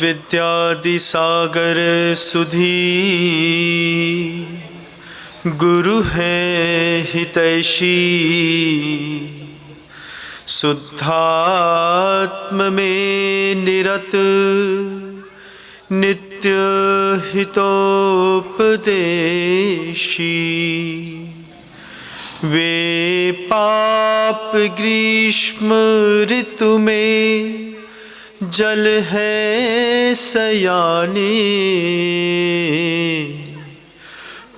विद्यादि सागर सुधी गुरु है हितैषी। शुद्धात्म में निरत नित्य हितोपदेशी। वे पाप ग्रीष्म ऋतु में जल है सयाने।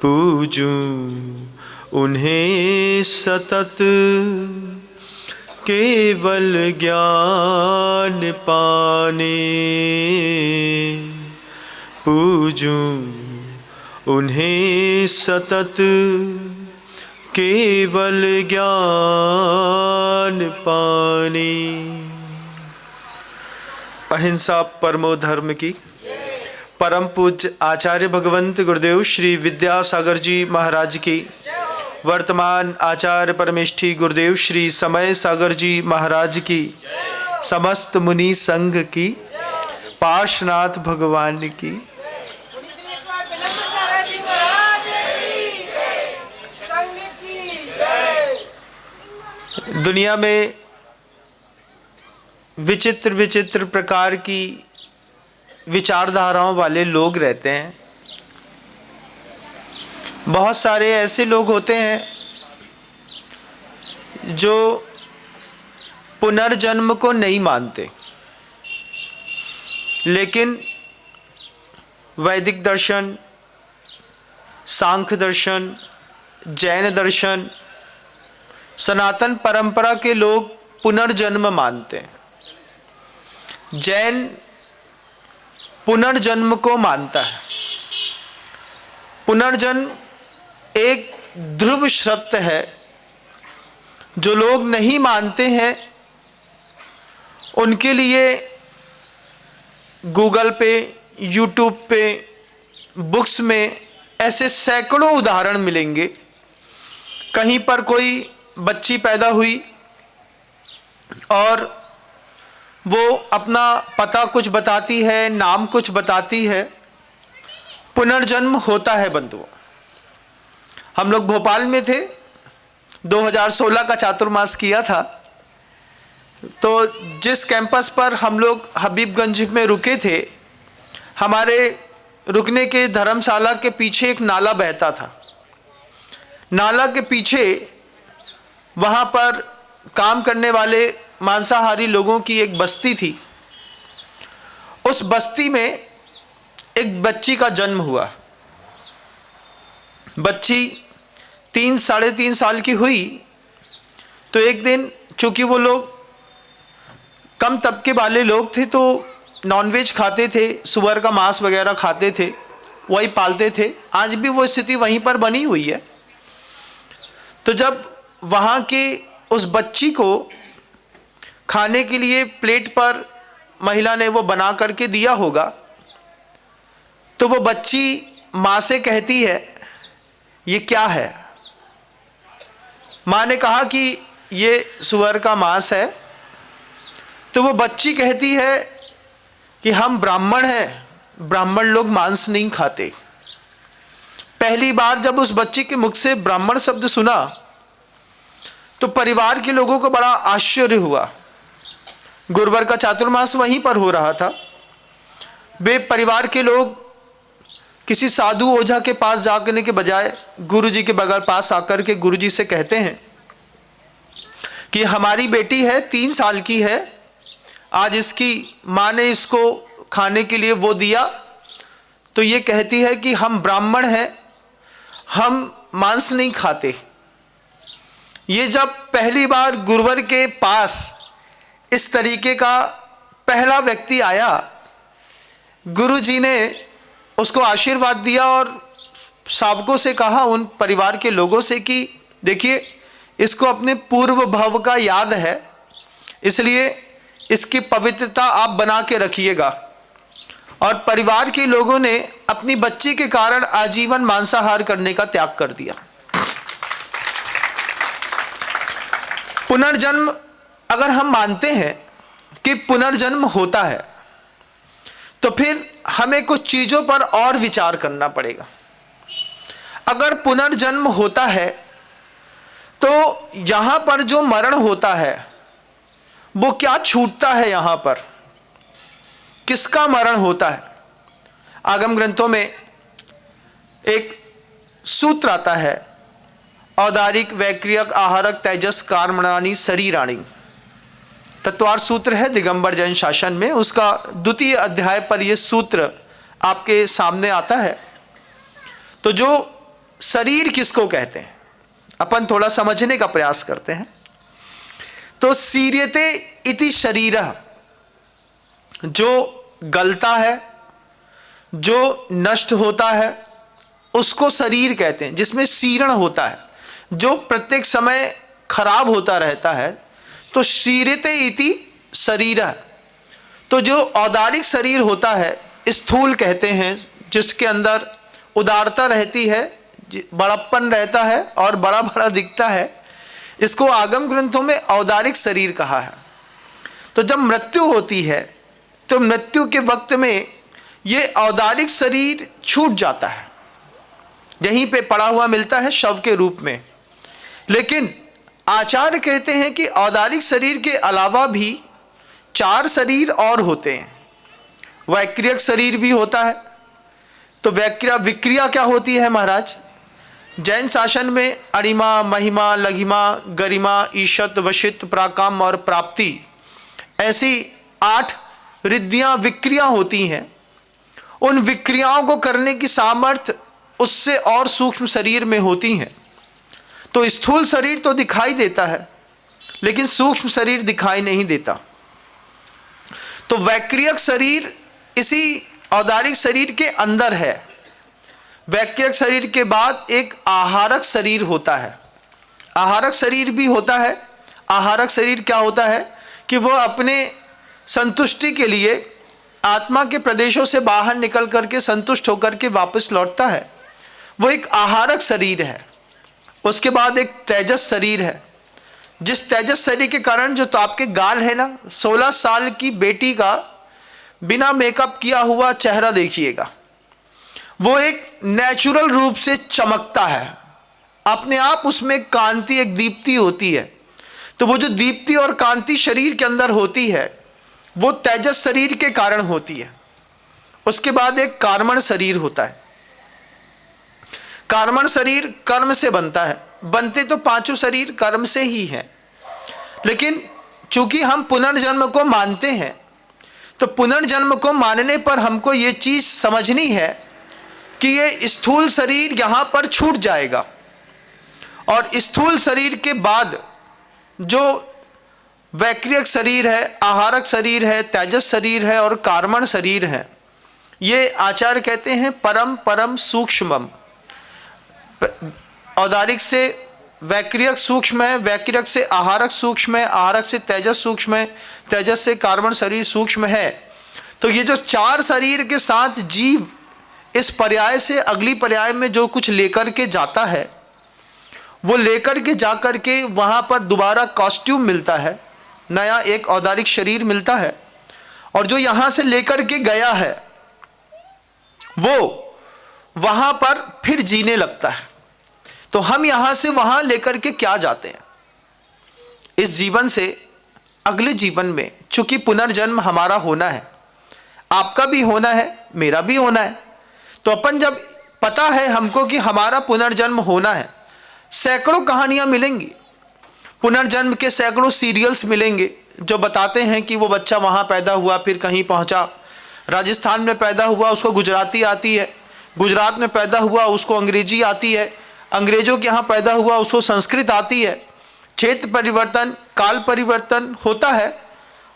पूजूं उन्हें सतत केवल ज्ञान पाने। पूजूं उन्हें सतत केवल ज्ञान पाने। अहिंसा परमो धर्म की। परम पूज्य आचार्य भगवंत गुरुदेव श्री विद्यासागर जी महाराज की, वर्तमान आचार्य परमेष्ठी गुरुदेव श्री समय सागर जी महाराज की, समस्त मुनि संघ की, पार्श्वनाथ भगवान की। दुनिया में विचित्र विचित्र प्रकार की विचारधाराओं वाले लोग रहते हैं। बहुत सारे ऐसे लोग होते हैं जो पुनर्जन्म को नहीं मानते, लेकिन वैदिक दर्शन, सांख्य दर्शन, जैन दर्शन, सनातन परंपरा के लोग पुनर्जन्म मानते हैं। जैन पुनर्जन्म को मानता है। पुनर्जन्म एक ध्रुव सत्य है। जो लोग नहीं मानते हैं उनके लिए गूगल पे, यूट्यूब पे, बुक्स में ऐसे सैकड़ों उदाहरण मिलेंगे। कहीं पर कोई बच्ची पैदा हुई और वो अपना पता कुछ बताती है, नाम कुछ बताती है, पुनर्जन्म होता है बंधुओं। हम लोग भोपाल में थे, 2016 का चातुर्मास किया था। तो जिस कैंपस पर हम लोग हबीबगंज में रुके थे, हमारे रुकने के धर्मशाला के पीछे एक नाला बहता था। नाला के पीछे वहाँ पर काम करने वाले मांसाहारी लोगों की एक बस्ती थी। उस बस्ती में एक बच्ची का जन्म हुआ। बच्ची 3-3.5 साल की हुई तो एक दिन, चूंकि वो लोग कम तबके वाले लोग थे तो नॉनवेज खाते थे, सुअर का मांस वगैरह खाते थे, वही पालते थे। आज भी वो स्थिति वहीं पर बनी हुई है। तो जब वहाँ की उस बच्ची को खाने के लिए प्लेट पर महिला ने वो बना करके दिया होगा, तो वो बच्ची माँ से कहती है, ये क्या है? माँ ने कहा कि ये सुअर का मांस है। तो वो बच्ची कहती है कि हम ब्राह्मण हैं, ब्राह्मण लोग मांस नहीं खाते। पहली बार जब उस बच्ची के मुख से ब्राह्मण शब्द सुना तो परिवार के लोगों को बड़ा आश्चर्य हुआ। गुरुवार का चातुर्मास वहीं पर हो रहा था। वे परिवार के लोग किसी साधु ओझा के पास जाने के बजाय गुरुजी के बगल पास आकर के गुरुजी से कहते हैं कि हमारी बेटी है, 3 साल की है, आज इसकी माँ ने इसको खाने के लिए वो दिया तो ये कहती है कि हम ब्राह्मण हैं, हम मांस नहीं खाते। ये जब पहली बार गुरुवर के पास इस तरीके का पहला व्यक्ति आया, गुरुजी ने उसको आशीर्वाद दिया और सावकों से कहा, उन परिवार के लोगों से, कि देखिए इसको अपने पूर्व भव का याद है, इसलिए इसकी पवित्रता आप बना के रखिएगा। और परिवार के लोगों ने अपनी बच्ची के कारण आजीवन मांसाहार करने का त्याग कर दिया। पुनर्जन्म अगर हम मानते हैं कि पुनर्जन्म होता है तो फिर हमें कुछ चीजों पर और विचार करना पड़ेगा। अगर पुनर्जन्म होता है तो यहां पर जो मरण होता है वो क्या छूटता है, यहां पर किसका मरण होता है? आगम ग्रंथों में एक सूत्र आता है, औदारिक वैक्रियक आहारक तेजस कार्मणानि शरीराणि। तत्वार्थ सूत्र है दिगंबर जैन शासन में, उसका द्वितीय अध्याय पर यह सूत्र आपके सामने आता है। तो जो शरीर किसको कहते हैं, अपन थोड़ा समझने का प्रयास करते हैं। तो सीर्यते इति शरीरः, जो गलता है, जो नष्ट होता है, उसको शरीर कहते हैं, जिसमें सीरण होता है, जो प्रत्येक समय खराब होता रहता है। तो सीर्यते इति शरीरः, तो जो औदारिक शरीर होता है, स्थूल कहते हैं, जिसके अंदर उदारता रहती है, बड़प्पन रहता है और बड़ा बड़ा दिखता है, इसको आगम ग्रंथों में औदारिक शरीर कहा है। तो जब मृत्यु होती है तो मृत्यु के वक्त में ये औदारिक शरीर छूट जाता है, यहीं पे पड़ा हुआ मिलता है शव के रूप में। लेकिन आचार्य कहते हैं कि औदारिक शरीर के अलावा भी 4 शरीर और होते हैं। वैक्रियक शरीर भी होता है। तो विक्रिया क्या होती है महाराज? जैन शासन में अणिमा, महिमा, लघिमा, गरिमा, ईशत, वशित, प्राकाम और प्राप्ति, ऐसी 8 रिद्धियां विक्रिया होती हैं। उन विक्रियाओं को करने की सामर्थ्य उससे और सूक्ष्म शरीर में होती है। तो स्थूल शरीर तो दिखाई देता है लेकिन सूक्ष्म शरीर दिखाई नहीं देता। तो वैक्रियक शरीर इसी औदारिक शरीर के अंदर है। वैक्रियक शरीर के बाद एक आहारक शरीर होता है। आहारक शरीर भी होता है। आहारक शरीर क्या होता है कि वो अपने संतुष्टि के लिए आत्मा के प्रदेशों से बाहर निकल करके संतुष्ट होकर के वापस लौटता है, वो एक आहारक शरीर है। उसके बाद एक तेजस शरीर है, जिस तेजस शरीर के कारण जो तो आपके गाल है ना, 16 साल की बेटी का बिना मेकअप किया हुआ चेहरा देखिएगा, वो एक नेचुरल रूप से चमकता है, अपने आप उसमें कांति, एक दीप्ति होती है। तो वो जो दीप्ति और कांति शरीर के अंदर होती है वो तेजस शरीर के कारण होती है। उसके बाद एक कार्मण शरीर होता है। कार्मण शरीर कर्म से बनता है। बनते तो 5 शरीर कर्म से ही हैं, लेकिन चूंकि हम पुनर्जन्म को मानते हैं तो पुनर्जन्म को मानने पर हमको ये चीज समझनी है कि ये स्थूल शरीर यहां पर छूट जाएगा और स्थूल शरीर के बाद जो वैक्रियक शरीर है, आहारक शरीर है, तेजस शरीर है और कार्मण शरीर है, ये आचार्य कहते हैं परम परम सूक्ष्मम। औदारिक से वैक्रियक सूक्ष्म है, वैक्रियक से आहारक सूक्ष्म है, आहारक से तेजस सूक्ष्म है, तेजस से कार्बन शरीर सूक्ष्म है। तो ये जो 4 शरीर के साथ जीव इस पर्याय से अगली पर्याय में जो कुछ लेकर के जाता है, वो लेकर के जाकर के वहां पर दोबारा कॉस्ट्यूम मिलता है, नया एक औदारिक शरीर मिलता है, और जो यहां से लेकर के गया है वो वहां पर फिर जीने लगता है। तो हम यहां से वहां लेकर के क्या जाते हैं? इस जीवन से अगले जीवन में, चूंकि पुनर्जन्म हमारा होना है, आपका भी होना है, मेरा भी होना है, तो अपन जब पता है हमको कि हमारा पुनर्जन्म होना है, सैकड़ों कहानियां मिलेंगी, पुनर्जन्म के सैकड़ों सीरियल्स मिलेंगे जो बताते हैं कि वो बच्चा वहां पैदा हुआ, फिर कहीं पहुंचा, राजस्थान में पैदा हुआ उसको गुजराती आती है, गुजरात में पैदा हुआ उसको अंग्रेजी आती है, अंग्रेजों के यहाँ पैदा हुआ उसको संस्कृत आती है। क्षेत्र परिवर्तन, काल परिवर्तन होता है।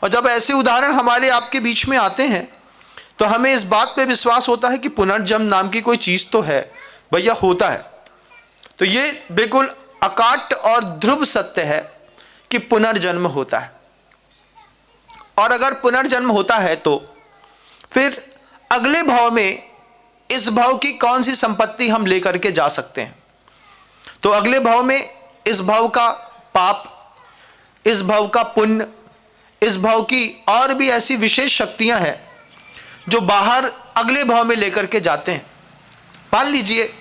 और जब ऐसे उदाहरण हमारे आपके बीच में आते हैं तो हमें इस बात पे विश्वास होता है कि पुनर्जन्म नाम की कोई चीज़ तो है, भैया होता है। तो ये बिल्कुल अकाट्य और ध्रुव सत्य है कि पुनर्जन्म होता है। और अगर पुनर्जन्म होता है तो फिर अगले भाव में इस भाव की कौन सी संपत्ति हम लेकर के जा सकते हैं? तो अगले भाव में इस भाव का पाप, इस भाव का पुण्य, इस भाव की और भी ऐसी विशेष शक्तियां हैं जो बाहर अगले भाव में लेकर के जाते हैं। मान लीजिए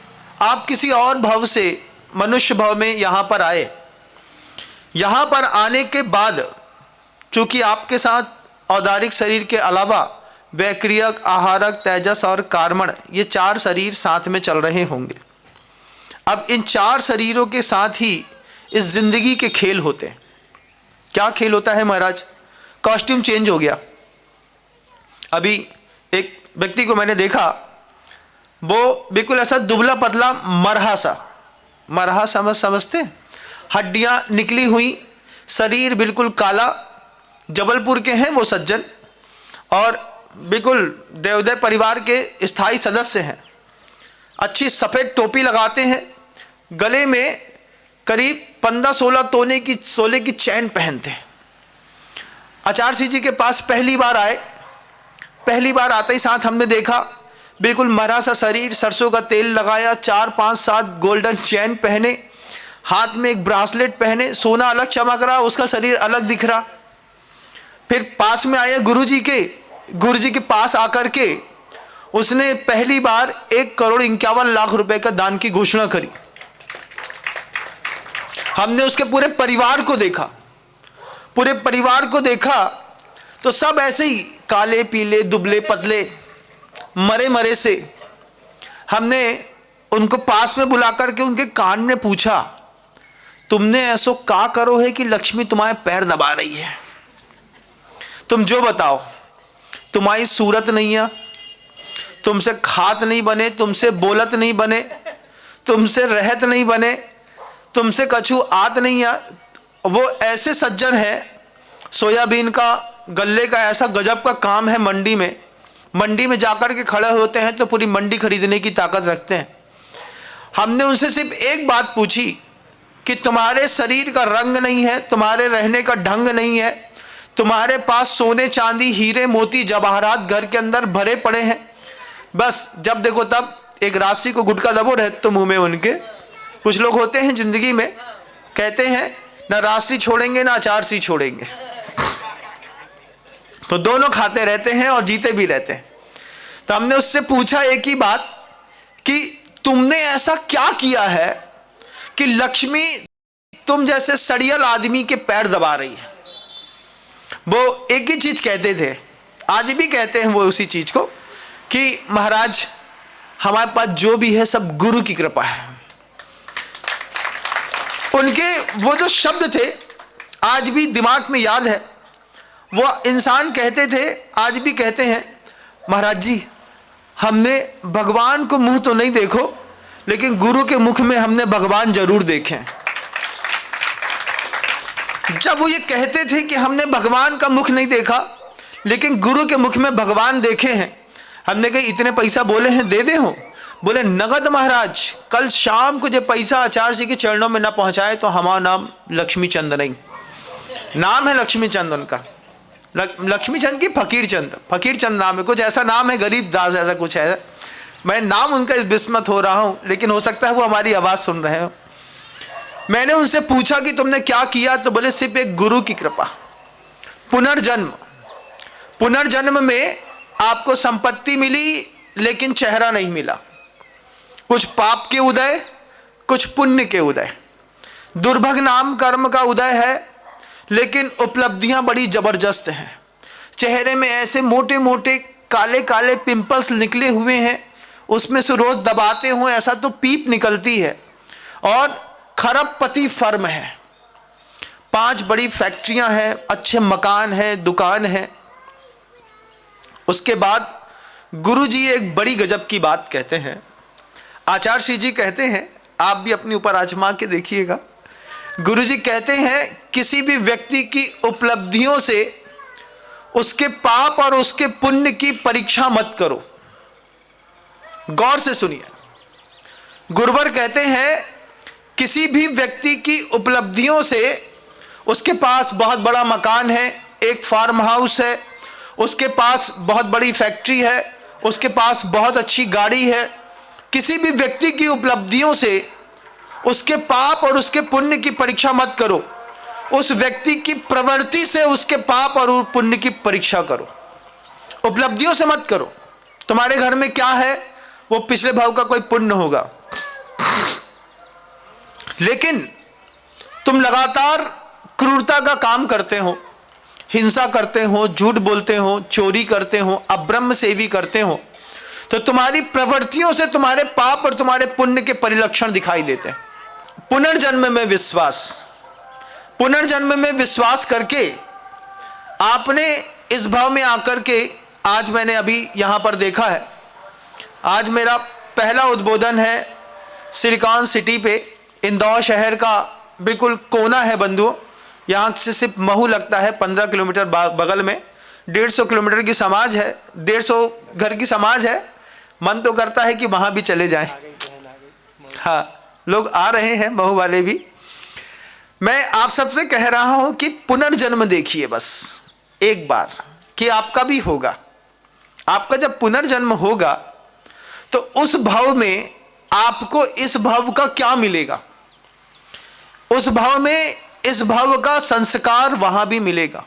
आप किसी और भाव से मनुष्य भाव में यहाँ पर आए, यहाँ पर आने के बाद चूंकि आपके साथ औदारिक शरीर के अलावा वैक्रियक, आहारक, तेजस और कार्मण, ये 4 शरीर साथ में चल रहे होंगे। अब इन 4 शरीरों के साथ ही इस जिंदगी के खेल होते हैं। क्या खेल होता है महाराज? कॉस्ट्यूम चेंज हो गया। अभी एक व्यक्ति को मैंने देखा, वो बिल्कुल ऐसा दुबला पतला मरहा समझते, हड्डियां निकली हुई, शरीर बिल्कुल काला। जबलपुर के हैं वो सज्जन और बिल्कुल देवोदय परिवार के स्थायी सदस्य हैं। अच्छी सफ़ेद टोपी लगाते हैं, गले में करीब 15-16 तोले की चैन पहनते हैं। आचार्य सिंह जी के पास पहली बार आए, पहली बार आते ही साथ हमने देखा बिल्कुल मरा सा शरीर, सरसों का तेल लगाया, 4, 5, 7 गोल्डन चैन पहने, हाथ में एक ब्रासलेट पहने, सोना अलग चमक रहा, उसका शरीर अलग दिख रहा। फिर पास में आए गुरु जी के पास आकर के उसने पहली बार 1,51,00,000 रुपए का दान की घोषणा करी। हमने उसके पूरे परिवार को देखा तो सब ऐसे ही काले पीले, दुबले पतले, मरे से। हमने उनको पास में बुला करके उनके कान में पूछा, तुमने ऐसो का करो है कि लक्ष्मी तुम्हारे पैर दबा रही है? तुम जो बताओ, तुम्हारी सूरत नहीं है, तुमसे खात नहीं बने, तुमसे बोलत नहीं बने, तुमसे रहत नहीं बने, तुमसे कछु आत नहीं है। वो ऐसे सज्जन है, सोयाबीन का, गल्ले का ऐसा गजब का काम है। मंडी में जाकर के खड़े होते हैं तो पूरी मंडी खरीदने की ताकत रखते हैं। हमने उनसे सिर्फ एक बात पूछी कि तुम्हारे शरीर का रंग नहीं है, तुम्हारे रहने का ढंग नहीं है, तुम्हारे पास सोने चांदी हीरे मोती जवाहरात घर के अंदर भरे पड़े हैं, बस जब देखो तब एक राशि को गुटका दबो रहे तो मुंह में उनके। कुछ लोग होते हैं जिंदगी में, कहते हैं ना राशि छोड़ेंगे ना अचार सी छोड़ेंगे, तो दोनों खाते रहते हैं और जीते भी रहते हैं। तो हमने उससे पूछा एक ही बात कि तुमने ऐसा क्या किया है कि लक्ष्मी तुम जैसे सड़ियल आदमी के पैर दबा रही है? वो एक ही चीज कहते थे, आज भी कहते हैं वो उसी चीज को, कि महाराज हमारे पास जो भी है सब गुरु की कृपा है। उनके वो जो शब्द थे आज भी दिमाग में याद है। वो इंसान कहते थे, आज भी कहते हैं, महाराज जी हमने भगवान को मुंह तो नहीं देखो, लेकिन गुरु के मुख में हमने भगवान जरूर देखे। जब वो ये कहते थे कि हमने भगवान का मुख नहीं देखा लेकिन गुरु के मुख में भगवान देखे हैं, हमने कहा इतने पैसा बोले हैं दे दे हो? बोले नगद महाराज, कल शाम को जब पैसा आचार्य जी के चरणों में न पहुंचाए तो हमारा नाम लक्ष्मी चंद नहीं, नाम है लक्ष्मी चंद उनका, लक्ष्मी चंद की फकीर चंद नाम है, कुछ ऐसा नाम है, गरीब दास ऐसा कुछ है। मैं नाम उनका विस्मत हो रहा हूँ, लेकिन हो सकता है वो हमारी आवाज़ सुन रहे हो। मैंने उनसे पूछा कि तुमने क्या किया, तो बोले सिर्फ एक गुरु की कृपा। पुनर्जन्म में आपको संपत्ति मिली लेकिन चेहरा नहीं मिला, कुछ पाप के उदय, कुछ पुण्य के उदय, दुर्भग नाम कर्म का उदय है, लेकिन उपलब्धियां बड़ी जबरदस्त हैं। चेहरे में ऐसे मोटे मोटे काले काले पिंपल्स निकले हुए हैं, उसमें से रोज दबाते हो ऐसा तो पीप निकलती है, और खरबपति फर्म है, 5 बड़ी फैक्ट्रियां हैं, अच्छे मकान है, दुकान है। उसके बाद गुरुजी एक बड़ी गजब की बात कहते हैं। आचार्य श्री जी कहते हैं, आप भी अपने ऊपर आजमा के देखिएगा। गुरुजी कहते हैं किसी भी व्यक्ति की उपलब्धियों से उसके पाप और उसके पुण्य की परीक्षा मत करो। गौर से सुनिए, गुरुवर कहते हैं किसी भी व्यक्ति की उपलब्धियों से, उसके पास बहुत बड़ा मकान है, एक फार्म हाउस है, उसके पास बहुत बड़ी फैक्ट्री है, उसके पास बहुत अच्छी गाड़ी है, किसी भी व्यक्ति की उपलब्धियों से उसके पाप और उसके पुण्य की परीक्षा मत करो, उस व्यक्ति की प्रवृत्ति से उसके पाप और पुण्य की परीक्षा करो, उपलब्धियों से मत करो। तुम्हारे घर में क्या है वो पिछले भाव का कोई पुण्य होगा। लेकिन तुम लगातार क्रूरता का काम करते हो, हिंसा करते हो, झूठ बोलते हो, चोरी करते हो, अब्रह्म सेवी करते हो, तो तुम्हारी प्रवृत्तियों से तुम्हारे पाप और तुम्हारे पुण्य के परिलक्षण दिखाई देते हैं। पुनर्जन्म में विश्वास, पुनर्जन्म में विश्वास करके आपने इस भाव में आकर के, आज मैंने अभी यहां पर देखा है, आज मेरा पहला उद्बोधन है सिलिकॉन सिटी पे, इंदौर शहर का बिल्कुल कोना है बंधुओं, यहाँ से सिर्फ महू लगता है 15 किलोमीटर बगल में, 150 किलोमीटर की समाज है, 150 घर की समाज है। मन तो करता है कि वहाँ भी चले जाएं। हाँ, लोग आ रहे हैं महू वाले भी। मैं आप सबसे कह रहा हूँ कि पुनर्जन्म देखिए बस एक बार, कि आपका भी होगा। आपका जब पुनर्जन्म होगा तो उस भाव में आपको इस भाव का क्या मिलेगा, उस भाव में इस भाव का संस्कार वहां भी मिलेगा।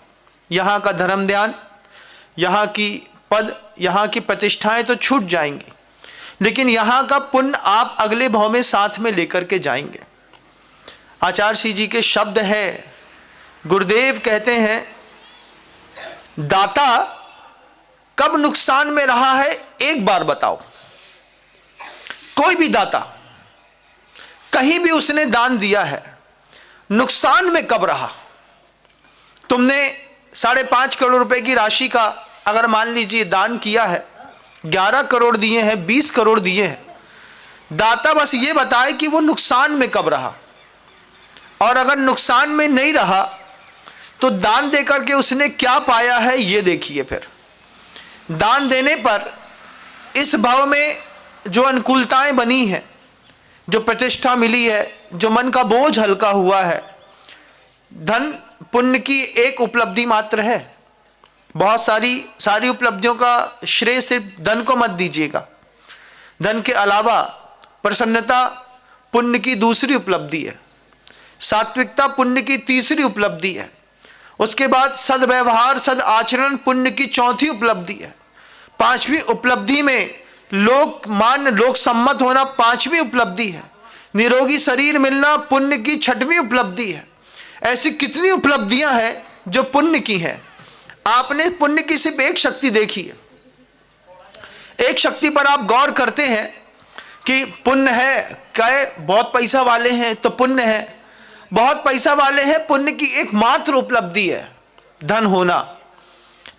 यहां का धर्म ध्यान, यहां की पद, यहां की प्रतिष्ठाएं तो छूट जाएंगी, लेकिन यहां का पुण्य आप अगले भाव में साथ में लेकर के जाएंगे। आचार्य श्री जी के शब्द है, गुरुदेव कहते हैं, दाता कब नुकसान में रहा है एक बार बताओ। कोई भी दाता कहीं भी उसने दान दिया है, नुकसान में कब रहा। तुमने 5.5 करोड़ रुपए की राशि का अगर मान लीजिए दान किया है, 11 करोड़ दिए हैं, 20 करोड़ दिए हैं, दाता बस ये बताए कि वो नुकसान में कब रहा। और अगर नुकसान में नहीं रहा तो दान देकर के उसने क्या पाया है ये देखिए। फिर दान देने पर इस भाव में जो अनुकूलताएं बनी है, जो प्रतिष्ठा मिली है, जो मन का बोझ हल्का हुआ है, धन पुण्य की एक उपलब्धि मात्र है। बहुत सारी उपलब्धियों का श्रेय सिर्फ धन को मत दीजिएगा। धन के अलावा प्रसन्नता पुण्य की दूसरी उपलब्धि है, सात्विकता पुण्य की तीसरी उपलब्धि है, उसके बाद सद्व्यवहार सद आचरण पुण्य की चौथी उपलब्धि है, पांचवी उपलब्धि में लोक सम्मत होना पांचवी उपलब्धि है, निरोगी शरीर मिलना पुण्य की छठवीं उपलब्धि है। ऐसी कितनी उपलब्धियां हैं जो पुण्य की हैं। आपने पुण्य की सिर्फ एक शक्ति देखी है, एक शक्ति पर आप गौर करते हैं कि पुण्य है, क्या बहुत पैसा वाले हैं तो पुण्य है, बहुत पैसा वाले हैं, पुण्य की एकमात्र उपलब्धि है धन होना।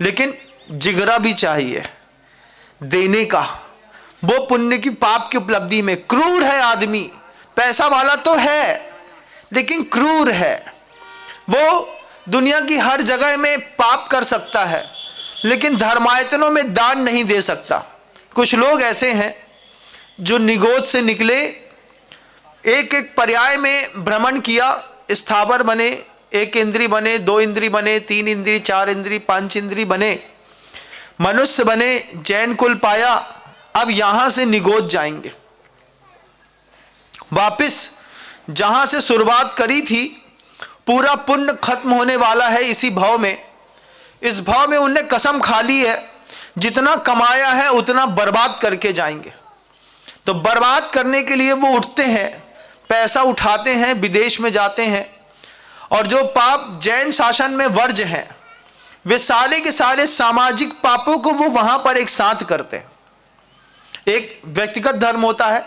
लेकिन जिगरा भी चाहिए देने का, वो पुण्य की पाप की उपलब्धि में। क्रूर है आदमी, पैसा वाला तो है लेकिन क्रूर है। वो दुनिया की हर जगह में पाप कर सकता है लेकिन धर्मायतनों में दान नहीं दे सकता। कुछ लोग ऐसे हैं जो निगोद से निकले, एक एक पर्याय में भ्रमण किया, स्थावर बने, 1 इंद्री बने, 2 इंद्री बने, 3 इंद्री, 4 इंद्री, 5 इंद्री बने, मनुष्य बने, जैन कुल पाया, अब यहां से निगोद जाएंगे। वापिस जहां से शुरुआत करी थी, पूरा पुण्य खत्म होने वाला है इसी भाव में। इस भाव में उनने कसम खा ली है, जितना कमाया है उतना बर्बाद करके जाएंगे। तो बर्बाद करने के लिए वो उठते हैं, पैसा उठाते हैं, विदेश में जाते हैं, और जो पाप जैन शासन में वर्ज हैं, वे सारे के सारे सामाजिक पापों को वो वहां पर एक साथ करते हैं। एक व्यक्तिगत धर्म होता है,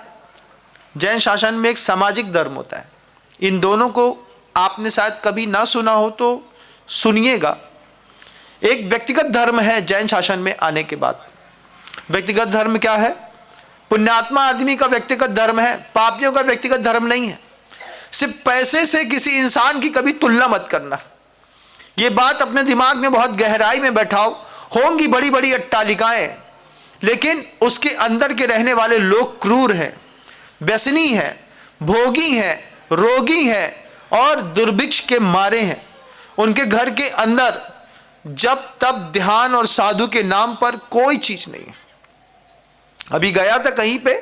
जैन शासन में एक सामाजिक धर्म होता है। इन दोनों को आपने शायद कभी ना सुना हो तो सुनिएगा। एक व्यक्तिगत धर्म है जैन शासन में आने के बाद। व्यक्तिगत धर्म क्या है? पुण्यात्मा आदमी का व्यक्तिगत धर्म है, पापियों का व्यक्तिगत धर्म नहीं है। सिर्फ पैसे से किसी इंसान की कभी तुलना मत करना, ये बात अपने दिमाग में बहुत गहराई में बैठाओ। होंगी बड़ी बड़ी अट्टालिकाएं, लेकिन उसके अंदर के रहने वाले लोग क्रूर हैं, व्यसनी हैं, भोगी हैं, रोगी हैं और दुर्भिक्ष के मारे हैं। उनके घर के अंदर जब तब ध्यान और साधु के नाम पर कोई चीज नहीं है। अभी गया था कहीं पे,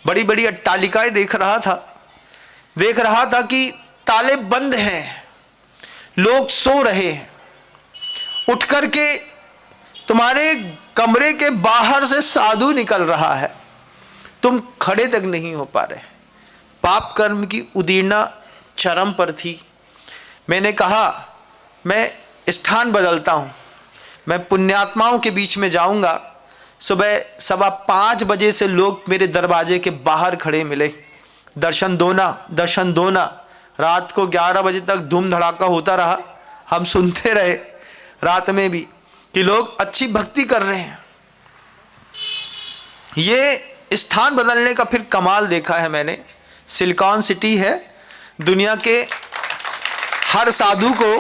बड़ी बड़ी अट्टालिकाएं देख रहा था कि ताले बंद हैं, लोग सो रहे हैं। उठ करके तुम्हारे कमरे के बाहर से साधु निकल रहा है, तुम खड़े तक नहीं हो पा रहे। पाप कर्म की उदीर्णा चरम पर थी। मैंने कहा मैं स्थान बदलता हूँ, मैं पुण्यात्माओं के बीच में जाऊँगा। सुबह 5:15 बजे से लोग मेरे दरवाजे के बाहर खड़े मिले, दर्शन दो ना, दर्शन दो ना। रात को 11 बजे तक धूम धड़ाका होता रहा। हम सुनते रहे रात में भी कि लोग अच्छी भक्ति कर रहे हैं। ये स्थान बदलने का फिर कमाल देखा है मैंने। सिलिकॉन सिटी है, दुनिया के हर साधु को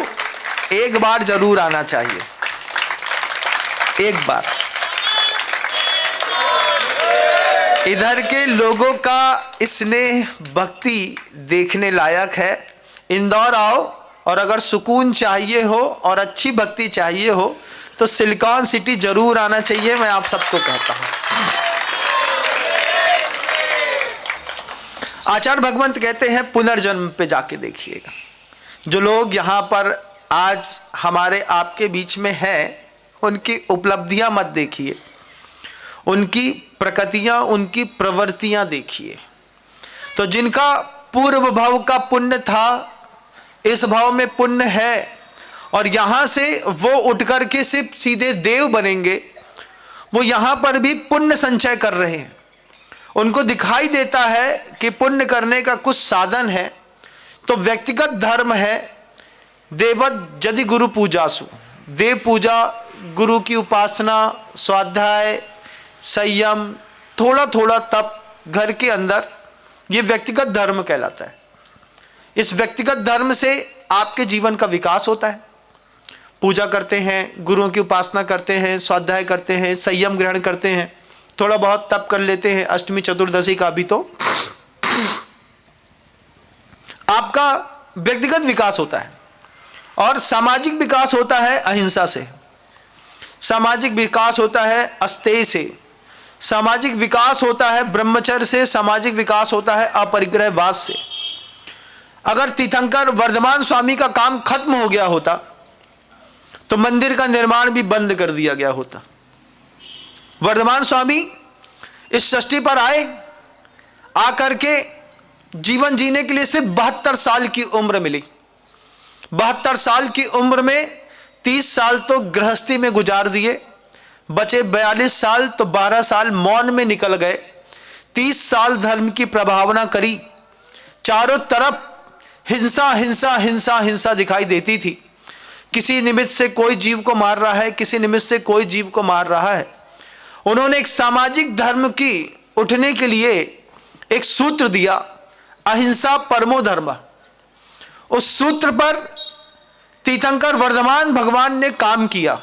एक बार जरूर आना चाहिए, एक बार। इधर के लोगों का स्नेह भक्ति देखने लायक है। इंदौर आओ और अगर सुकून चाहिए हो और अच्छी भक्ति चाहिए हो तो सिलिकॉन सिटी जरूर आना चाहिए, मैं आप सबको कहता हूं। आचार्य भगवंत कहते हैं पुनर्जन्म पे जाके देखिएगा। जो लोग यहाँ पर आज हमारे आपके बीच में हैं, उनकी उपलब्धियां मत देखिए, उनकी प्रकृतियां, उनकी प्रवृत्तियां देखिए। तो जिनका पूर्व भाव का पुण्य था, इस भाव में पुण्य है और यहां से वो उठ करके सिर्फ सीधे देव बनेंगे, वो यहां पर भी पुण्य संचय कर रहे हैं। उनको दिखाई देता है कि पुण्य करने का कुछ साधन है, तो व्यक्तिगत धर्म है देवत यदि गुरु पूजासु, देव पूजा, गुरु की उपासना, स्वाध्याय, संयम, थोड़ा थोड़ा तप घर के अंदर, ये व्यक्तिगत धर्म कहलाता है। इस व्यक्तिगत धर्म से आपके जीवन का विकास होता है। पूजा करते हैं, गुरुओं की उपासना करते हैं, स्वाध्याय करते हैं, संयम ग्रहण करते हैं, थोड़ा बहुत तप कर लेते हैं, अष्टमी चतुर्दशी का भी, तो आपका व्यक्तिगत विकास होता है। और सामाजिक विकास होता है अहिंसा से, सामाजिक विकास होता है अस्तेय से, सामाजिक विकास होता है ब्रह्मचर्य से, सामाजिक विकास होता है अपरिग्रहवाद से। अगर तीर्थंकर वर्धमान स्वामी का काम खत्म हो गया होता तो मंदिर का निर्माण भी बंद कर दिया गया होता। वर्धमान स्वामी इस सृष्टि पर आए, आकर के जीवन जीने के लिए सिर्फ 72 साल की उम्र मिली। 72 साल की उम्र में 30 साल तो गृहस्थी में गुजार दिए, बचे 42 साल तो 12 साल मौन में निकल गए। 30 साल धर्म की प्रभावना करी, चारों तरफ हिंसा हिंसा हिंसा हिंसा दिखाई देती थी। किसी निमित्त से कोई जीव को मार रहा है, किसी निमित्त से कोई जीव को मार रहा है। उन्होंने एक सामाजिक धर्म की उठने के लिए एक सूत्र दिया, अहिंसा परमो धर्म। उस सूत्र पर तीर्थंकर वर्धमान भगवान ने काम किया।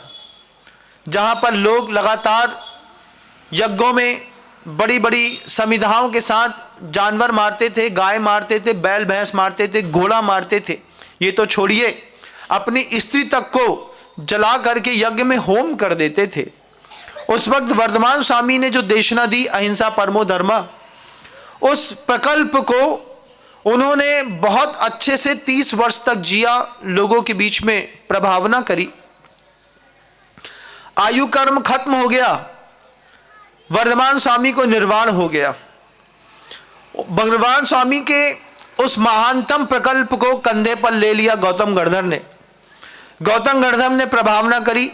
जहां पर लोग लगातार यज्ञों में बड़ी बड़ी समिधाओं के साथ जानवर मारते थे, गाय मारते थे, बैल भैंस मारते थे, घोड़ा मारते थे, ये तो छोड़िए, अपनी स्त्री तक को जला करके यज्ञ में होम कर देते थे। उस वक्त वर्धमान स्वामी ने जो देशना दी अहिंसा परमो धर्म, उस प्रकल्प को उन्होंने बहुत अच्छे से 30 वर्ष तक जिया, लोगों के बीच में प्रभावना करी। आयु कर्म खत्म हो गया, वर्धमान स्वामी को निर्वाण हो गया। वर्धमान स्वामी के उस महानतम प्रकल्प को कंधे पर ले लिया गौतम गणधर ने। गौतम गणधर ने प्रभावना करी,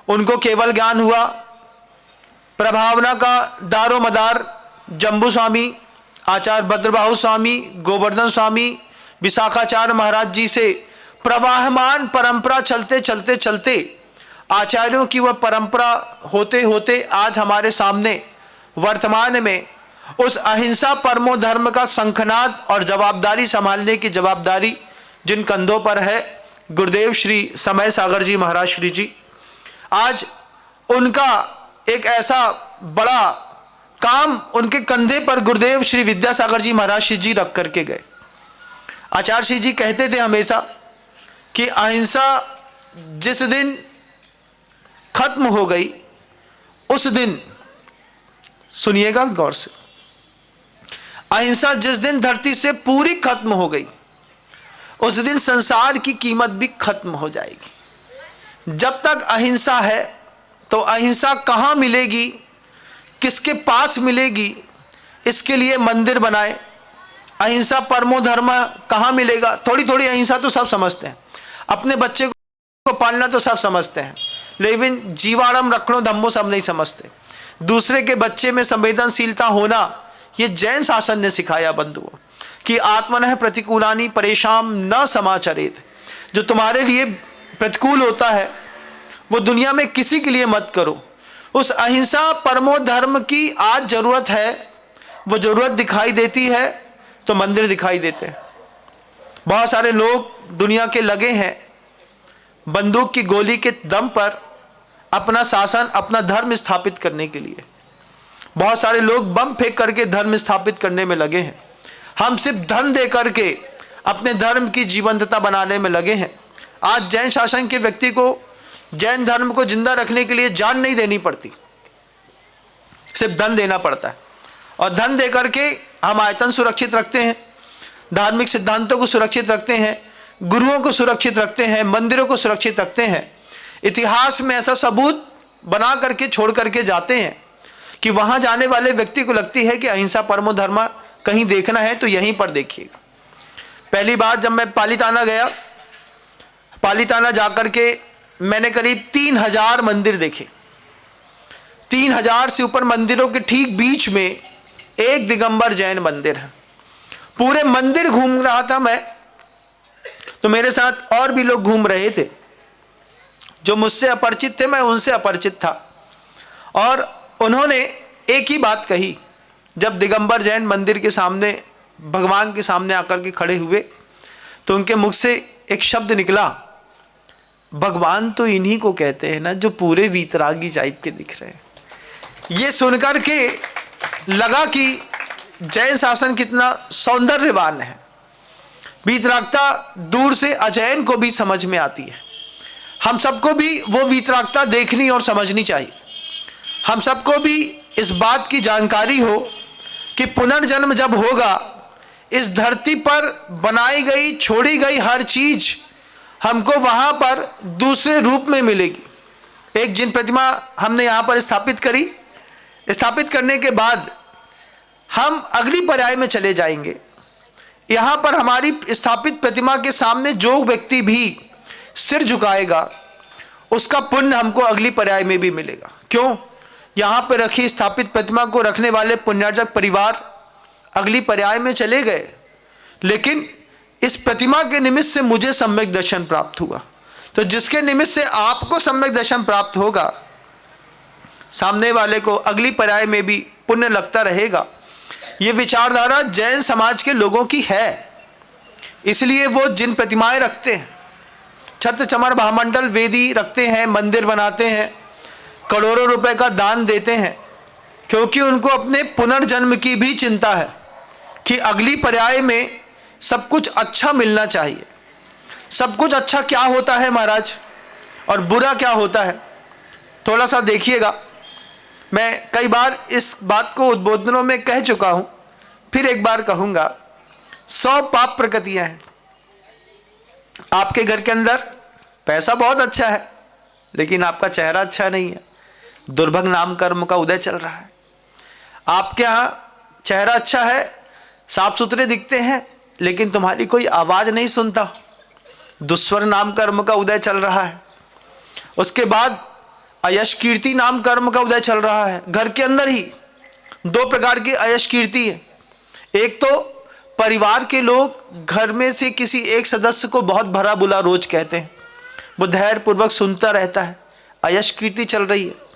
उनको केवल ज्ञान हुआ। प्रभावना का दारो मदार जम्बू स्वामी, आचार्य भद्रबाहु स्वामी, गोवर्धन स्वामी, विशाखाचार्य महाराज जी से प्रवाहमान परंपरा चलते चलते चलते आचार्यों की वह परंपरा होते होते आज हमारे सामने वर्तमान में उस अहिंसा परमो धर्म का शंखनाद और जवाबदारी संभालने की जवाबदारी जिन कंधों पर है, गुरुदेव श्री समय सागर जी महाराज श्री जी, आज उनका एक ऐसा बड़ा काम उनके कंधे पर गुरुदेव श्री विद्यासागर जी महाराज श्री जी रख करके गए। आचार्य श्री जी कहते थे हमेशा कि अहिंसा जिस दिन खत्म हो गई, उस दिन, सुनिएगा गौर से, अहिंसा जिस दिन धरती से पूरी खत्म हो गई, उस दिन संसार की कीमत भी खत्म हो जाएगी। जब तक अहिंसा है तो अहिंसा कहाँ मिलेगी, किसके पास मिलेगी, इसके लिए मंदिर बनाए। अहिंसा परमो धर्म कहाँ मिलेगा? थोड़ी थोड़ी अहिंसा तो सब समझते हैं, अपने बच्चे को पालना तो सब समझते हैं, लेकिन जीवाणम रखणो धम्मो सब नहीं समझते। दूसरे के बच्चे में संवेदनशीलता होना ये जैन शासन ने सिखाया बंधुओं, कि आत्मनः प्रतिकूलानि परेशान न समाचरेत। जो तुम्हारे लिए प्रतिकूल होता है वो दुनिया में किसी के लिए मत करो। उस अहिंसा परमो धर्म की आज जरूरत है, वो जरूरत दिखाई देती है तो मंदिर दिखाई देते हैं। बहुत सारे लोग दुनिया के लगे हैं बंदूक की गोली के दम पर अपना शासन, अपना धर्म स्थापित करने के लिए। बहुत सारे लोग बम फेंक करके धर्म स्थापित करने में लगे हैं। हम सिर्फ धन दे करके अपने धर्म की जीवंतता बनाने में लगे हैं। आज जैन शासन के व्यक्ति को जैन धर्म को जिंदा रखने के लिए जान नहीं देनी पड़ती, सिर्फ धन देना पड़ता है। और धन दे करके हम आयतन सुरक्षित रखते हैं, धार्मिक सिद्धांतों को सुरक्षित रखते हैं, गुरुओं को सुरक्षित रखते हैं, मंदिरों को सुरक्षित रखते हैं। इतिहास में ऐसा सबूत बना करके छोड़ करके जाते हैं कि वहां जाने वाले व्यक्ति को लगती है कि अहिंसा परमो धर्म कहीं देखना है तो यहीं पर देखिएगा। पहली बार जब मैं पालीताना गया, पालीताना जाकर के मैंने करीब 3000 मंदिर देखे। 3000 से ऊपर मंदिरों के ठीक बीच में एक दिगंबर जैन मंदिर है। पूरे मंदिर घूम रहा था मैं, तो मेरे साथ और भी लोग घूम रहे थे। जो मुझसे अपरिचित थे मैं उनसे अपरिचित था, और उन्होंने एक ही बात कही। जब दिगंबर जैन मंदिर के सामने भगवान के सामने आकर के खड़े हुए तो उनके मुख से एक शब्द निकला, भगवान तो इन्हीं को कहते हैं ना जो पूरे वीतरागी टाइप के दिख रहे हैं। ये सुनकर के लगा कि जैन शासन कितना सौंदर्यवान है। वीतरागता दूर से अजैन को भी समझ में आती है। हम सबको भी वो वीतरागता देखनी और समझनी चाहिए। हम सबको भी इस बात की जानकारी हो कि पुनर्जन्म जब होगा, इस धरती पर बनाई गई छोड़ी गई हर चीज हमको वहां पर दूसरे रूप में मिलेगी। एक जिन प्रतिमा हमने यहाँ पर स्थापित करी, स्थापित करने के बाद हम अगली पर्याय में चले जाएंगे। यहाँ पर हमारी स्थापित प्रतिमा के सामने जो व्यक्ति भी सिर झुकाएगा उसका पुण्य हमको अगली पर्याय में भी मिलेगा। क्यों? यहाँ पर रखी स्थापित प्रतिमा को रखने वाले पुण्यार्जक परिवार अगली पर्याय में चले गए, लेकिन इस प्रतिमा के निमित्त से मुझे सम्यक दर्शन प्राप्त हुआ। तो जिसके निमित्त से आपको सम्यक दर्शन प्राप्त होगा, सामने वाले को अगली पर्याय में भी पुण्य लगता रहेगा। ये विचारधारा जैन समाज के लोगों की है, इसलिए वो जिन प्रतिमाएं रखते हैं, छत्र चमर महामंडल वेदी रखते हैं, मंदिर बनाते हैं, करोड़ों रुपए का दान देते हैं, क्योंकि उनको अपने पुनर्जन्म की भी चिंता है कि अगली पर्याय में सब कुछ अच्छा मिलना चाहिए। सब कुछ अच्छा क्या होता है महाराज और बुरा क्या होता है, थोड़ा सा देखिएगा। मैं कई बार इस बात को उद्बोधनों में कह चुका हूं, फिर एक बार कहूंगा। 100 पाप प्रकृतियां हैं। आपके घर के अंदर पैसा बहुत अच्छा है लेकिन आपका चेहरा अच्छा नहीं है, दुर्भग नाम कर्म का उदय चल रहा है। आपके यहाँ चेहरा अच्छा है, साफ सुथरे दिखते हैं, लेकिन तुम्हारी कोई आवाज नहीं सुनता, दुस्वर नाम कर्म का उदय चल रहा है। उसके बाद अयश कीर्ति नाम कर्म का उदय चल रहा है। घर के अंदर ही 2 प्रकार की अयश कीर्ति है। एक तो परिवार के लोग घर में से किसी एक सदस्य को बहुत भला बुला रोज कहते हैं, वो धैर्य पूर्वक सुनता रहता है, अयश कीर्ति चल रही है।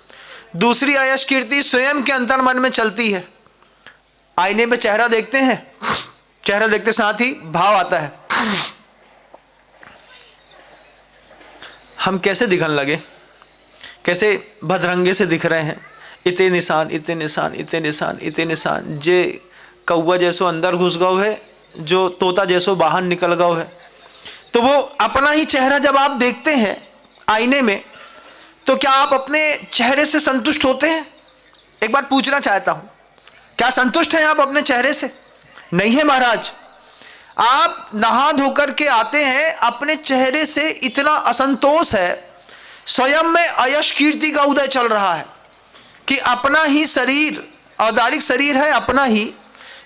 दूसरी अयश कीर्ति स्वयं के अंतर मन में चलती है। आईने में चेहरा देखते हैं, चेहरा देखते साथ ही भाव आता है, हम कैसे दिखने लगे, कैसे भद्रंगे से दिख रहे हैं, इतने निशान इतने निशान इतने निशान इतने निशान, जे कौवा जैसो अंदर घुस गओ है, जो तोता जैसो बाहर निकल गओ है। तो वो अपना ही चेहरा जब आप देखते हैं आईने में, तो क्या आप अपने चेहरे से संतुष्ट होते हैं? एक बार पूछना चाहता हूं, क्या संतुष्ट हैं आप अपने चेहरे से? नहीं है महाराज। आप नहा धोकर के आते हैं, अपने चेहरे से इतना असंतोष है स्वयं में अयश कीर्ति का उदय चल रहा है कि अपना ही शरीर, औदारिक शरीर है अपना ही,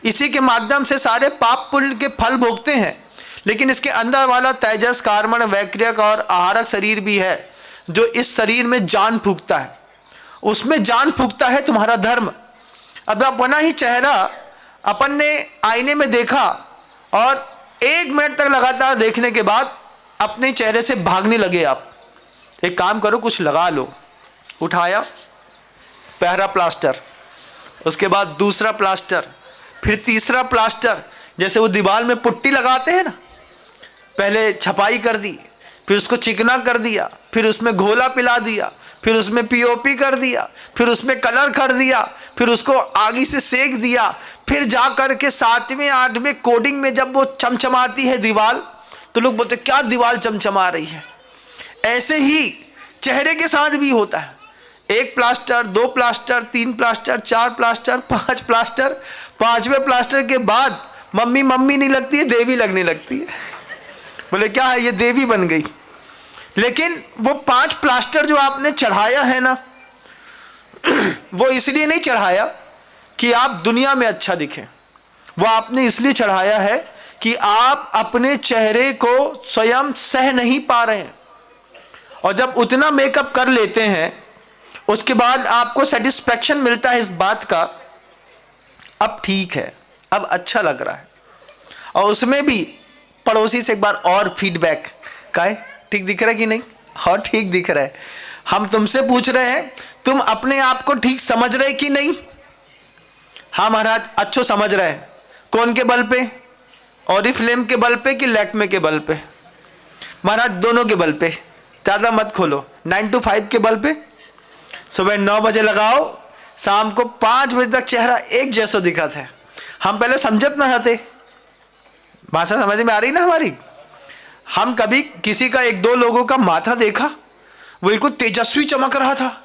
इसी के माध्यम से सारे पाप पुण्य के फल भोगते हैं। लेकिन इसके अंदर वाला तेजस, कार्मण, वैक्रियक और आहारक शरीर भी है जो इस शरीर में जान फूंकता है, उसमें जान फूंकता है तुम्हारा धर्म। अब अपना ही चेहरा अपन ने आईने में देखा और 1 मिनट तक लगातार देखने के बाद अपने चेहरे से भागने लगे। आप एक काम करो, कुछ लगा लो। उठाया, पहला प्लास्टर, उसके बाद दूसरा प्लास्टर, फिर तीसरा प्लास्टर। जैसे वो दीवार में पुट्टी लगाते हैं ना, पहले छपाई कर दी, फिर उसको चिकना कर दिया, फिर उसमें घोला पिला दिया, फिर उसमें पीओपी कर दिया, फिर उसमें कलर कर दिया, फिर उसको आगी से सेक दिया, फिर जा कर के 7वें 8वें कोडिंग में जब वो चमचमाती है दीवार, तो लोग बोलते क्या दीवार चमचमा रही है। ऐसे ही चेहरे के साथ भी होता है। 1 plaster, 2 plaster, 3 plaster, 4 plaster, 5 plaster, 5वें प्लास्टर के बाद मम्मी मम्मी नहीं लगती है, देवी लगने लगती है। बोले क्या है, ये देवी बन गई। लेकिन वो 5 प्लास्टर जो आपने चढ़ाया है ना, वो इसलिए नहीं चढ़ाया कि आप दुनिया में अच्छा दिखें, वो आपने इसलिए चढ़ाया है कि आप अपने चेहरे को स्वयं सह नहीं पा रहे हैं। और जब उतना मेकअप कर लेते हैं, उसके बाद आपको सेटिस्फैक्शन मिलता है इस बात का, अब ठीक है, अब अच्छा लग रहा है। और उसमें भी पड़ोसी से एक बार और फीडबैक का है, ठीक दिख रहा है कि नहीं, और ठीक दिख रहा है। हम तुमसे पूछ रहे हैं, तुम अपने आप को ठीक समझ रहे कि नहीं? हाँ महाराज, अच्छो समझ रहे हैं। कौन के बल पे? ऑरिफ्लेम के बल पे कि लैक्मे के बल पे? महाराज दोनों के बल पे, ज़्यादा मत खोलो। 9 to 5 के बल पे सुबह 9 बजे लगाओ, शाम को 5 बजे तक चेहरा एक जैसा दिखा था। हम पहले समझत ना थे, भाषा समझ में आ रही ना हमारी। हम कभी किसी का 1-2 लोगों का माथा देखा, वो बिल्कुल तेजस्वी चमक रहा था।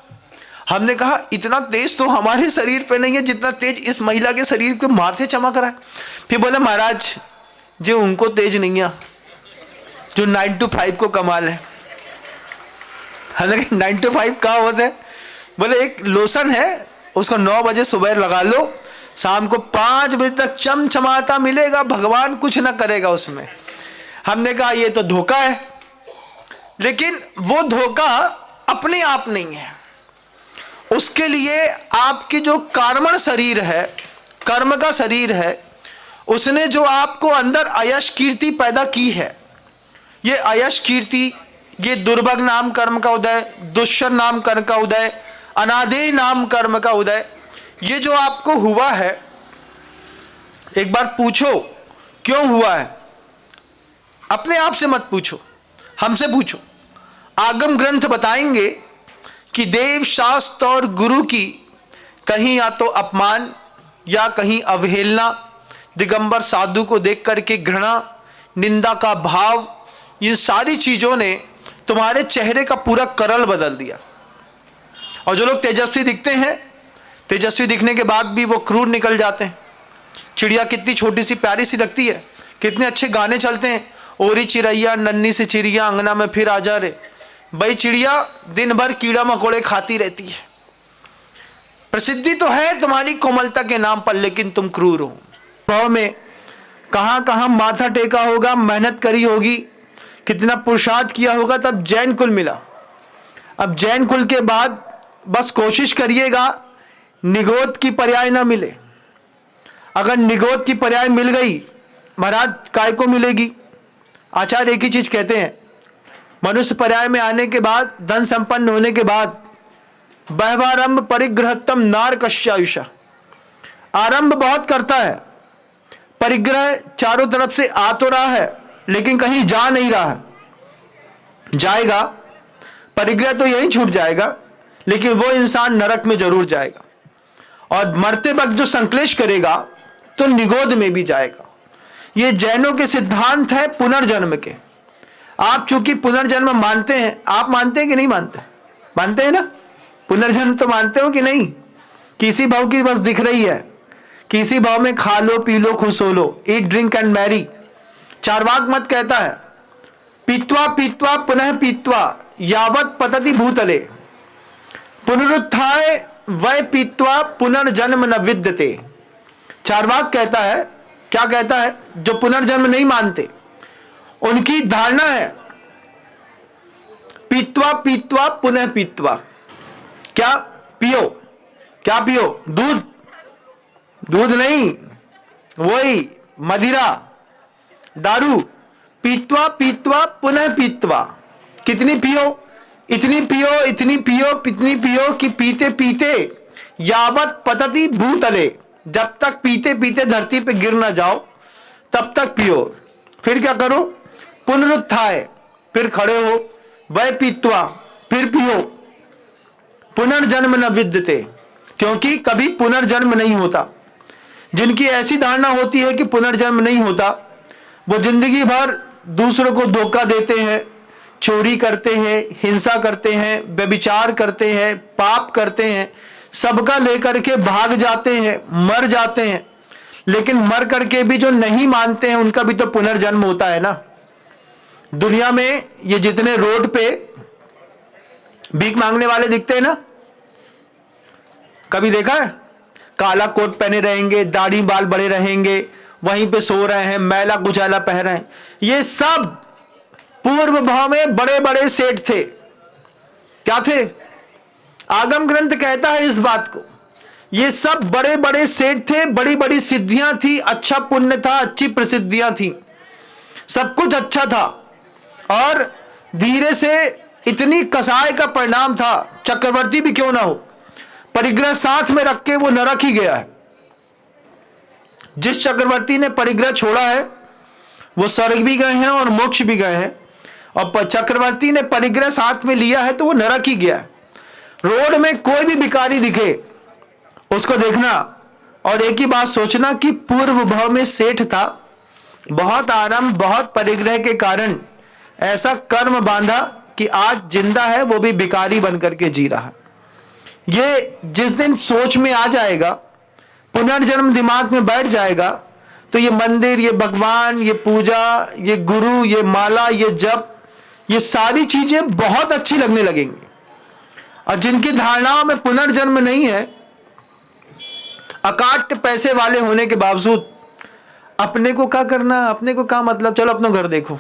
हमने कहा इतना तेज तो हमारे शरीर पे नहीं है जितना तेज इस महिला के शरीर पे माथे चमक रहा है। फिर बोले महाराज जो उनको तेज नहीं है, जो 9 to 5 को कमाल है। हमने कहा 9 to 5 कहाँ होता है? बोले एक लोशन है, उसको 9 बजे सुबह लगा लो, शाम को 5 बजे तक चमचमाता मिलेगा, भगवान कुछ ना करेगा उसमें। हमने कहा ये तो धोखा है। लेकिन वो धोखा अपने आप नहीं है, उसके लिए आपकी जो कर्मण शरीर है, कर्म का शरीर है, उसने जो आपको अंदर अयश कीर्ति पैदा की है, ये अयश कीर्ति, ये दुर्भग नाम कर्म का उदय, दुष्कर नाम कर्म का उदय, अनादेय नाम कर्म का उदय, ये जो आपको हुआ है, एक बार पूछो क्यों हुआ है? अपने आप से मत पूछो, हमसे पूछो। आगम ग्रंथ बताएंगे कि देव शास्त्र और गुरु की कहीं या तो अपमान या कहीं अवहेलना, दिगंबर साधु को देख करके घृणा, निंदा का भाव, ये सारी चीज़ों ने तुम्हारे चेहरे का पूरा करल बदल दिया। और जो लोग तेजस्वी दिखते हैं, तेजस्वी दिखने के बाद भी वो क्रूर निकल जाते हैं। चिड़िया कितनी छोटी सी प्यारी सी लगती है, कितने अच्छे गाने चलते हैं, ओरी चिड़ैया नन्ही सी चिड़िया अंगना में फिर आ जा रे। भाई चिड़िया दिन भर कीड़ा मकोड़े खाती रहती है, प्रसिद्धि तो है तुम्हारी कोमलता के नाम पर, लेकिन तुम क्रूर हो। भाव में कहाँ कहाँ माथा टेका होगा, मेहनत करी होगी, कितना पुरुषार्थ किया होगा, तब जैन कुल मिला। अब जैन कुल के बाद बस कोशिश करिएगा निगोद की पर्याय ना मिले। अगर निगोद की पर्याय मिल गई, महाराज काय को मिलेगी? आचार्य एक ही चीज कहते हैं, मनुष्य पर्याय में आने के बाद, धन संपन्न होने के बाद, बहवारंभ परिग्रहतम नार कश्यायुषा, आरंभ बहुत करता है, परिग्रह चारों तरफ से आ तो रहा है लेकिन कहीं जा नहीं रहा है। जाएगा, परिग्रह तो यही छूट जाएगा, लेकिन वो इंसान नरक में जरूर जाएगा। और मरते वक्त जो संक्लेश करेगा तो निगोद में भी जाएगा। ये जैनों के सिद्धांत है पुनर्जन्म के। आप चूंकि पुनर्जन्म मानते हैं, आप मानते हैं कि नहीं मानते? मानते हैं ना? पुनर्जन्म तो मानते हो कि नहीं? किसी भाव की बस दिख रही है, किसी भाव में खा लो पी लो खुश हो लो, eat drink and merry. Charvaka मत कहता है पीत्वा पीत्वा पुनः पीत्वा यावत् पतति भूतले पुनरुत्थाय वै पीत्वा पुनर्जन्म न विद्यते। चार्वाक कहता है, क्या कहता है, जो पुनर्जन्म नहीं मानते उनकी धारणा है पीत्वा पीत्वा पुनः पीत्वा। क्या पियो, क्या पियो, दूध, दूध नहीं, वही मदिरा, दारू, पीत्वा पीत्वा पुनः पीत्वा। कितनी पियो, इतनी पियो, इतनी पियो, इतनी पियो कि पीते पीते यावत पतति भूतले, जब तक पीते पीते धरती पे गिर ना जाओ तब तक पियो। फिर क्या करो, पुनरुत्थाय, फिर खड़े हो, वै पीत्वा, फिर पियो, पुनर्जन्म न विद्यते, क्योंकि कभी पुनर्जन्म नहीं होता। जिनकी ऐसी धारणा होती है कि पुनर्जन्म नहीं होता, वो जिंदगी भर दूसरों को धोखा देते हैं, चोरी करते हैं, हिंसा करते हैं, व्यभिचार करते हैं, पाप करते हैं, सबका लेकर के भाग जाते हैं, मर जाते हैं। लेकिन मर करके भी जो नहीं मानते हैं उनका भी तो पुनर्जन्म होता है ना। दुनिया में ये जितने रोड पे भीख मांगने वाले दिखते हैं ना, कभी देखा है? काला कोट पहने रहेंगे, दाढ़ी बाल बड़े रहेंगे, वहीं पे सो रहे हैं, मैला कुचैला पहन रहे हैं। ये सब पूर्व भाव में बड़े बड़े सेठ थे। क्या थे? आगम ग्रंथ कहता है इस बात को। ये सब बड़े बड़े सेठ थे, बड़ी बड़ी सिद्धियां थी, अच्छा पुण्य था, अच्छी प्रसिद्धियां थी, सब कुछ अच्छा था। और धीरे से इतनी कसाई का परिणाम था, चक्रवर्ती भी क्यों ना हो, परिग्रह साथ में रख के वो नरक ही गया है। जिस चक्रवर्ती ने परिग्रह छोड़ा है वो स्वर्ग भी गए हैं और मोक्ष भी गए हैं, और चक्रवर्ती ने परिग्रह साथ में लिया है तो वो नरक ही गया है। रोड में कोई भी भिखारी दिखे उसको देखना और एक ही बात सोचना कि पूर्व भाव में सेठ था, बहुत आराम, बहुत परिग्रह के कारण ऐसा कर्म बांधा कि आज जिंदा है, वो भी भिखारी बन करके जी रहा। ये जिस दिन सोच में आ जाएगा, पुनर्जन्म दिमाग में बैठ जाएगा, तो ये मंदिर, ये भगवान, ये पूजा, ये गुरु, ये माला, ये जप, ये सारी चीजें बहुत अच्छी लगने लगेंगी। और जिनकी धारणाओं में पुनर्जन्म नहीं है, अकाट पैसे वाले होने के बावजूद अपने को क्या करना, अपने को क्या मतलब, चलो अपना घर देखो,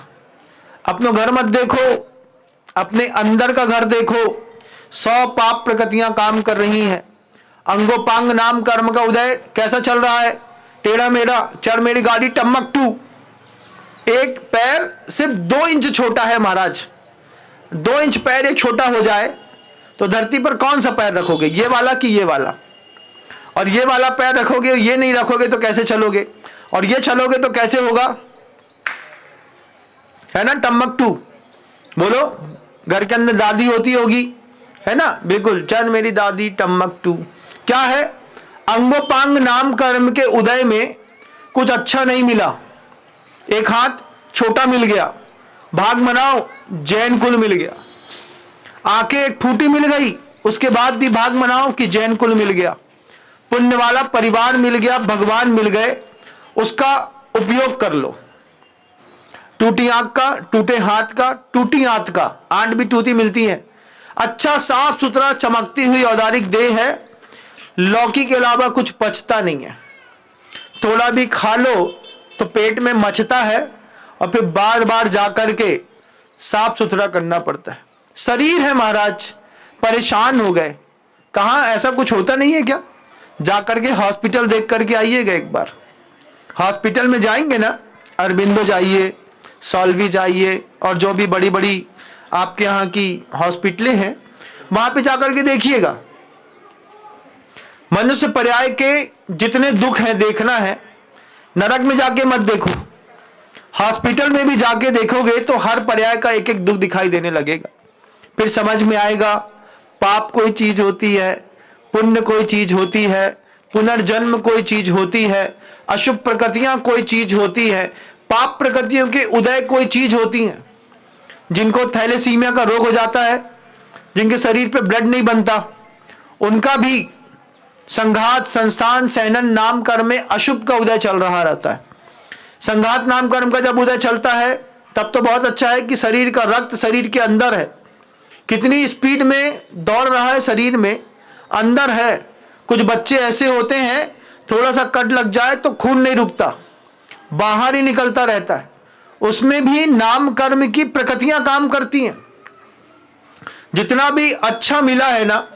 अपना घर मत देखो, अपने अंदर का घर देखो। 100 पाप प्रकृतियां काम कर रही हैं। अंगोपांग नाम कर्म का उदय कैसा चल रहा है, टेढ़ा मेढ़ा, चढ़ मेरी गाड़ी टम्मक टू। एक पैर सिर्फ 2 इंच छोटा है महाराज, 2 इंच पैर एक छोटा हो जाए तो धरती पर कौन सा पैर रखोगे, ये वाला कि ये वाला? और ये वाला पैर रखोगे, ये नहीं रखोगे तो कैसे चलोगे? और ये चलोगे तो कैसे होगा, है ना? टम्मक टू। बोलो, घर के अंदर दादी होती होगी, है ना? बिल्कुल, चल मेरी दादी टम्मक टू। क्या है? अंगोपांग नाम कर्म के उदय में कुछ अच्छा नहीं मिला। एक हाथ छोटा मिल गया, भाग मनाओ जैन कुल मिल गया। आंखें एक फूटी मिल गई, उसके बाद भी भाग मनाओ कि जैन कुल मिल गया। पुण्य वाला परिवार मिल गया, भगवान मिल गए, उसका उपयोग कर लो। टूटी आंख का, टूटे हाथ का, टूटी आंत का, आंट भी टूटी मिलती है। अच्छा साफ सुथरा चमकती हुई औदारिक देह है, लौकी के अलावा कुछ पचता नहीं है। थोड़ा भी खा लो तो पेट में मचता है और फिर बार बार जाकर के साफ सुथरा करना पड़ता है। शरीर है महाराज, परेशान हो गए। कहाँ ऐसा कुछ होता नहीं है क्या? जाकर के हॉस्पिटल देख करके आइएगा एक बार। हॉस्पिटल में जाएंगे ना, अरबिंदो जाइए, सॉल्वी जाइए, और जो भी बड़ी बड़ी आपके यहाँ की हॉस्पिटलें हैं वहां पे जाकर के देखिएगा। मनुष्य पर्याय के जितने दुख हैं देखना है, नरक में जाके मत देखो, हॉस्पिटल में भी जाके देखोगे तो हर पर्याय का एक एक दुख दिखाई देने लगेगा। फिर समझ में आएगा पाप कोई चीज होती है, पुण्य कोई चीज होती है, पुनर्जन्म कोई चीज होती है, अशुभ प्रकृतियां कोई चीज होती है, पाप प्रकृतियों के उदय कोई चीज होती हैं। जिनको थैलेसीमिया का रोग हो जाता है, जिनके शरीर पे ब्लड नहीं बनता, उनका भी संघात संस्थान सहनन नाम कर्म में अशुभ का उदय चल रहा रहता है। संघात नाम कर्म का जब उदय चलता है तब तो बहुत अच्छा है कि शरीर का रक्त शरीर के अंदर है, कितनी स्पीड में दौड़ रहा है शरीर में, अंदर है। कुछ बच्चे ऐसे होते हैं, थोड़ा सा कट लग जाए तो खून नहीं रुकता, बाहर ही निकलता रहता है। उसमें भी नाम कर्म की प्रकृतियां काम करती हैं। जितना भी अच्छा मिला है ना,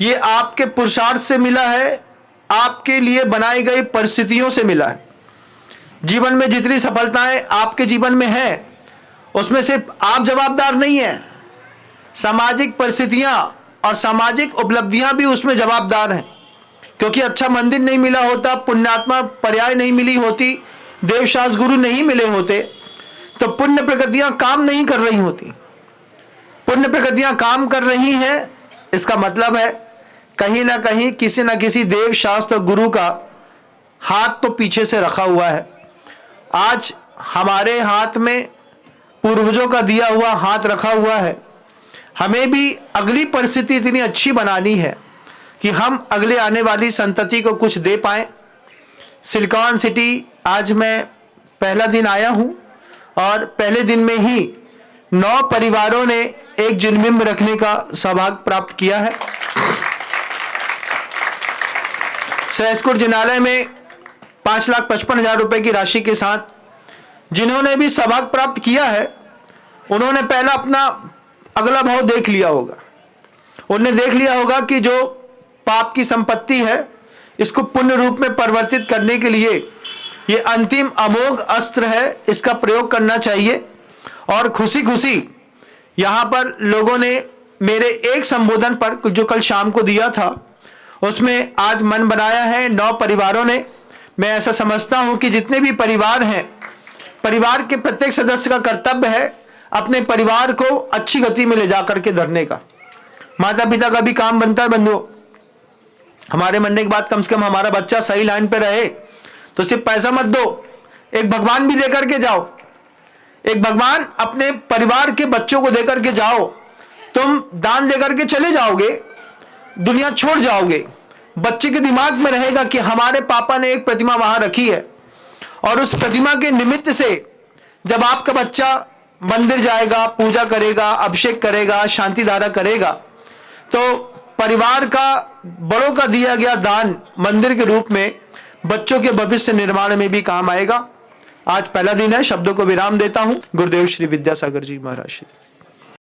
ये आपके पुरुषार्थ से मिला है, आपके लिए बनाई गई परिस्थितियों से मिला है। जीवन में जितनी सफलताएं आपके जीवन में है, उसमें सिर्फ आप जवाबदार नहीं हैं, सामाजिक परिस्थितियां और सामाजिक उपलब्धियां भी उसमें जवाबदार हैं। क्योंकि अच्छा मंदिर नहीं मिला होता, पुण्यात्मा पर्याय नहीं मिली होती, देवशास्त्र गुरु नहीं मिले होते, तो पुण्य प्रकृतियां काम नहीं कर रही होती। पुण्य प्रकृतियां काम कर रही हैं, इसका मतलब है कहीं ना कहीं किसी ना किसी देव शास्त्र गुरु का हाथ तो पीछे से रखा हुआ है। आज हमारे हाथ में पूर्वजों का दिया हुआ हाथ रखा हुआ है। हमें भी अगली परिस्थिति इतनी अच्छी बनानी है कि हम अगले आने वाली संतति को कुछ दे पाएं। सिलिकॉन सिटी आज मैं पहला दिन आया हूं और पहले दिन में ही 9 परिवारों ने एक जन्मदिन रखने का सौभाग्य प्राप्त किया है। सहसपुर जिनालय में 5,55,000 रुपए की राशि के साथ जिन्होंने भी सौभाग्य प्राप्त किया है, उन्होंने पहला अपना अगला भाव देख लिया होगा। उन्होंने देख लिया होगा कि जो पाप की संपत्ति है, इसको पुण्य रूप में परिवर्तित करने के लिए ये अंतिम अमोघ अस्त्र है, इसका प्रयोग करना चाहिए। और खुशी खुशी यहाँ पर लोगों ने मेरे एक संबोधन पर जो कल शाम को दिया था, उसमें आज मन बनाया है 9 परिवारों ने। मैं ऐसा समझता हूँ कि जितने भी परिवार हैं, परिवार के प्रत्येक सदस्य का कर्तव्य है अपने परिवार को अच्छी गति में ले जाकर के धरने का। माता पिता का भी काम बनता है बंधुओं, हमारे मरने के बाद कम से कम हमारा बच्चा सही लाइन पे रहे। तो सिर्फ पैसा मत दो, एक भगवान भी देकर के जाओ। एक भगवान अपने परिवार के बच्चों को देकर के जाओ। तुम दान देकर के चले जाओगे, दुनिया छोड़ जाओगे, बच्चे के दिमाग में रहेगा कि हमारे पापा ने एक प्रतिमा वहां रखी है। और उस प्रतिमा के निमित्त से जब आपका बच्चा मंदिर जाएगा, पूजा करेगा, अभिषेक करेगा, शांति धारा करेगा, तो परिवार का, बड़ों का दिया गया दान मंदिर के रूप में बच्चों के भविष्य निर्माण में भी काम आएगा। आज पहला दिन है, शब्दों को विराम देता हूं। गुरुदेव श्री विद्यासागर जी महाराज श्री।